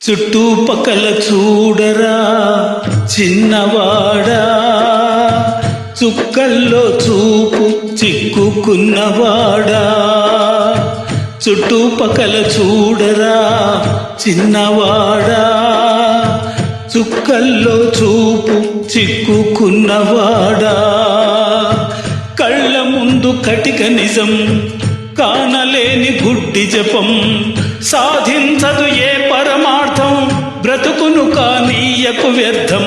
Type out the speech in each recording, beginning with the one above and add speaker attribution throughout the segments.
Speaker 1: చుట్టుపక్కల చూడరా చిన్నవాడా, చుక్కల్లో చూపు చిక్కుకున్నవాడా. చుట్టుపక్కల చూడరా చిన్నవాడా, చుక్కల్లో చూపు చిక్కుకున్నవాడా. కళ్ళ ముందు కటిక నిజం, కానలేని గుడ్డి జపం, సాధించదు ఏ పరమార్థం, బ్రతుకును కానీయకు వ్యర్థం.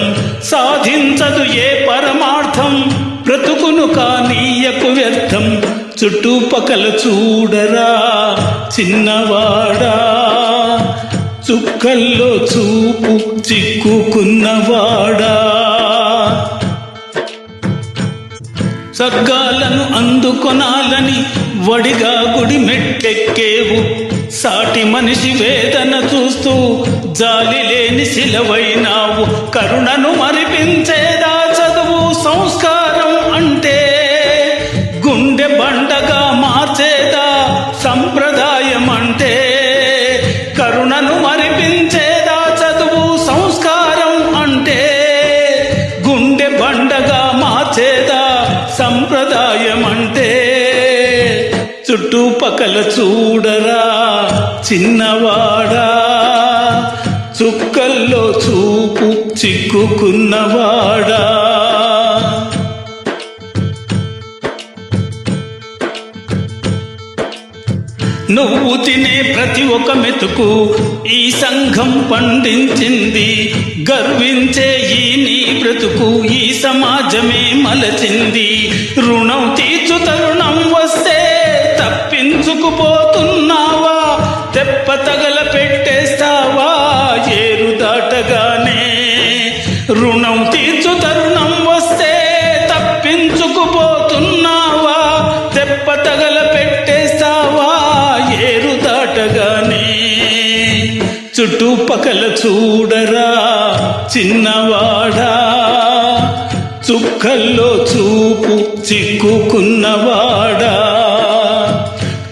Speaker 1: సాధించదు ఏ పరమార్థం, బ్రతుకును కానీయకు వ్యర్థం. చుట్టుపక్కల చూడరా చిన్నవాడా, చుక్కల్లో చూపు చిక్కుకున్నవాడా. స్వర్గాలను అందుకొనాలని వడిగా గుడి మెట్టెక్కేవు, సాటి మనిషి వేదన చూస్తూ జాలి లేని శిలవైనావు. కరుణను మరిపించేదా చదువు సంస్కారం అంటే, గుండె బండగా మార్చేదా సంప్రదాయం అంటే. కరుణను మరిపించేదా చదువు సంస్కారం అంటే, గుండె బండగా మార్చేదా సంప్రదాయం అంటే. చుట్టుపక్కల చూడరా చిన్నవాడా, చుక్కల్లో చూపు చిక్కుకున్నవాడా. నువ్వు తినే ప్రతి ఒక్క మెతుకు ఈ సంఘం పండించింది. గర్వించే ఈ నీ బ్రతుకు ఈ సమాజమే మలచింది. రుణం తీర్చు తరుణం వస్తే తప్పించుకుపోతున్నావా, తెప్ప తగల పెట్టేస్తావా ఏరు దాటగానే. రుణం తీర్చు తరుణం వస్తే తప్పించుకుపోతున్నావా, తెప్ప తగల పెట్టేస్తావా ఏరు దాటగానే. చుట్టుపక్కల చూడరా చిన్నవాడా, చుక్కల్లో చూపు చిక్కుకున్నవాడా.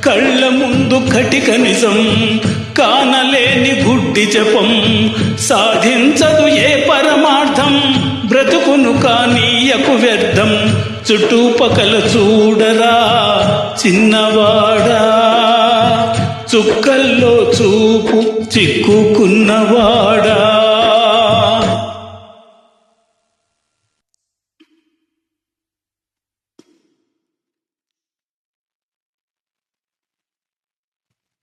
Speaker 1: కళ్ళ ముందు కటిక నిజం, కానలేని గుడ్డి జపం, సాధించదు ఏ పరమార్థం, బ్రతుకును కానీయకు వ్యర్థం. చుట్టుపక్కల చూడరా చిన్నవాడా, చుక్కల్లో చూపు చిక్కుకున్నవాడా.